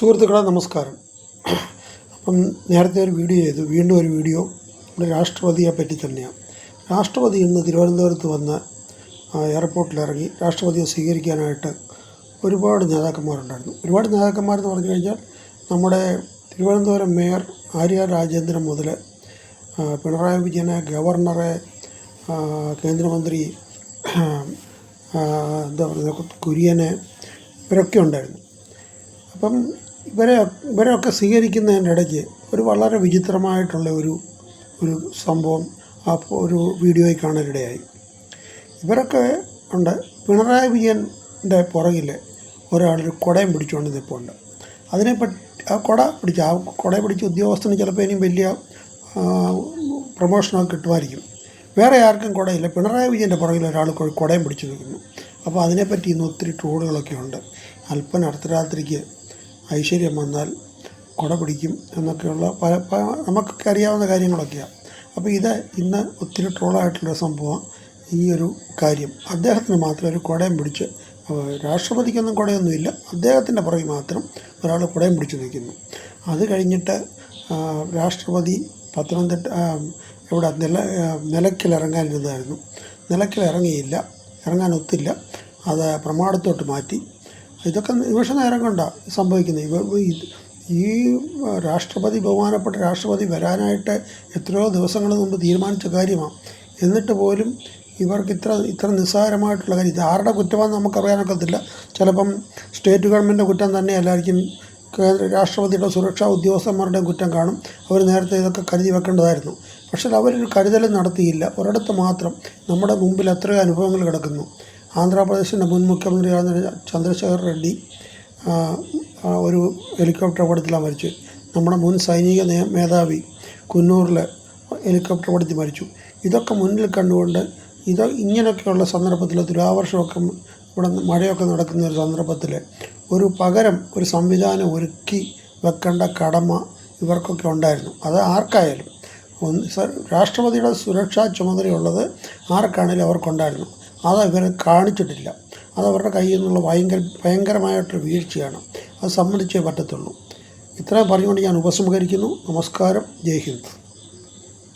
സുഹൃത്തുക്കളെ നമസ്കാരം. അപ്പം നേരത്തെ ഒരു വീഡിയോ ചെയ്തു, വീണ്ടും ഒരു വീഡിയോ നമ്മുടെ രാഷ്ട്രപതിയെ പറ്റി തന്നെയാണ്. രാഷ്ട്രപതി ഇന്ന് തിരുവനന്തപുരത്ത് വന്ന് എയർപോർട്ടിലിറങ്ങി രാഷ്ട്രപതിയെ സ്വീകരിക്കാനായിട്ട് ഒരുപാട് നേതാക്കന്മാരുണ്ടായിരുന്നു. ഒരുപാട് നേതാക്കന്മാരെന്ന് പറഞ്ഞു കഴിഞ്ഞാൽ നമ്മുടെ തിരുവനന്തപുരം മേയർ ആര്യ രാജേന്ദ്രൻ മുതൽ പിണറായി വിജയനെ, ഗവർണറെ, കേന്ദ്രമന്ത്രി എന്താ പറയുക കുര്യനെ, ഇവരൊക്കെ ഉണ്ടായിരുന്നു. അപ്പം ഇവരെയൊക്കെ സ്വീകരിക്കുന്നതിൻ്റെ ഇടയ്ക്ക് ഒരു വളരെ വിചിത്രമായിട്ടുള്ള ഒരു സംഭവം ഒരു വീഡിയോയിൽ കാണാനിടയായി. ഇവരൊക്കെ ഉണ്ട്. പിണറായി വിജയൻ്റെ പുറകിൽ ഒരാളൊരു കുടയും പിടിച്ചുകൊണ്ട് നിൽപ്പുണ്ട്. അതിനെപ്പറ്റി ആ കുട പിടിച്ച ഉദ്യോഗസ്ഥന് ചിലപ്പോൾ ഇനിയും വലിയ പ്രമോഷനൊക്കെ കിട്ടുമായിരിക്കും. വേറെ ആർക്കും കുടയില്ല, പിണറായി വിജയൻ്റെ പുറകിൽ ഒരാൾ കുടയും പിടിച്ചു നിൽക്കുന്നു. അപ്പോൾ അതിനെപ്പറ്റി ഇന്ന് ഒത്തിരി ട്രോളുകളൊക്കെ ഉണ്ട്. അല്പന അർദ്ധരാത്രിക്ക് ഐശ്വര്യം വന്നാൽ കുട പിടിക്കും എന്നൊക്കെയുള്ള പല നമുക്കൊക്കെ അറിയാവുന്ന കാര്യങ്ങളൊക്കെയാണ്. അപ്പോൾ ഇത് ഇന്ന് ഒത്തിരി ട്രോളായിട്ടുള്ള സംഭവം. ഈ ഒരു കാര്യം അദ്ദേഹത്തിന് മാത്രം ഒരു കുടയും പിടിച്ച്, രാഷ്ട്രപതിക്കൊന്നും കുടയൊന്നുമില്ല, അദ്ദേഹത്തിൻ്റെ പുറകിൽ മാത്രം ഒരാൾ കുടയും പിടിച്ച് നിൽക്കുന്നു. അത് കഴിഞ്ഞിട്ട് രാഷ്ട്രപതി പത്തനംതിട്ട ഇവിടെ നിലയ്ക്കലിറങ്ങാനിരുന്നതായിരുന്നു. നിലയ്ക്കലിറങ്ങിയില്ല, ഇറങ്ങാനൊത്തില്ല, അത് പ്രമാടത്തോട്ട് മാറ്റി. ഇതൊക്കെ നിമിഷ നേരം കൊണ്ടാണ് സംഭവിക്കുന്നത്. ഈ രാഷ്ട്രപതി, ബഹുമാനപ്പെട്ട രാഷ്ട്രപതി വരാനായിട്ട് എത്രയോ ദിവസങ്ങൾ മുമ്പ് തീരുമാനിച്ച കാര്യമാണ്. എന്നിട്ട് പോലും ഇവർക്ക് ഇത്ര നിസ്സാരമായിട്ടുള്ള കാര്യം, ഇത് ആരുടെ കുറ്റമാണെന്ന് നമുക്കറിയാനൊക്കത്തില്ല. ചിലപ്പം സ്റ്റേറ്റ് ഗവൺമെൻറ്റിൻ്റെ കുറ്റം തന്നെ അല്ലായിരിക്കും, രാഷ്ട്രപതിയുടെ സുരക്ഷാ ഉദ്യോഗസ്ഥന്മാരുടെയും കുറ്റം കാണും. അവർ നേരത്തെ ഇതൊക്കെ കരുതി വെക്കേണ്ടതായിരുന്നു. പക്ഷേ അവരൊരു കരുതലും നടത്തിയില്ല. ഒരിടത്ത് മാത്രം നമ്മുടെ മുമ്പിൽ എത്രയോ അനുഭവങ്ങൾ കിടക്കുന്നു. ആന്ധ്രാപ്രദേശിൻ്റെ മുൻ മുഖ്യമന്ത്രിയായിരുന്ന ചന്ദ്രശേഖർ റെഡ്ഡി ഒരു ഹെലികോപ്റ്റർ അപകടത്തിലാണ് മരിച്ചു. നമ്മുടെ മുൻ സൈനിക മേധാവി കുന്നൂറിൽ ഹെലികോപ്റ്റർ അപകടത്തിൽ മരിച്ചു. ഇതൊക്കെ മുന്നിൽ കണ്ടുകൊണ്ട് ഇങ്ങനെയൊക്കെയുള്ള സന്ദർഭത്തിൽ, തുലാവർഷമൊക്കെ ഇവിടെ മഴയൊക്കെ നടക്കുന്ന ഒരു സന്ദർഭത്തിൽ ഒരു സംവിധാനം ഒരുക്കി വെക്കേണ്ട കടമ ഇവർക്കൊക്കെ ഉണ്ടായിരുന്നു. അത് ആർക്കായാലും, രാഷ്ട്രപതിയുടെ സുരക്ഷാ ചുമതലയുള്ളത് ആർക്കാണെങ്കിലും അവർക്കുണ്ടായിരുന്നു. അത് ഇവർ കാണിച്ചിട്ടില്ല. അതവരുടെ കയ്യിൽ നിന്നുള്ള ഭയങ്കരമായിട്ടൊരു വീഴ്ചയാണ്. അത് സമ്മതിച്ചേ പറ്റത്തുള്ളൂ. ഇത്രയും പറഞ്ഞുകൊണ്ട് ഞാൻ ഉപസംഹരിക്കുന്നു. നമസ്കാരം. ജയ് ഹിന്ദ്.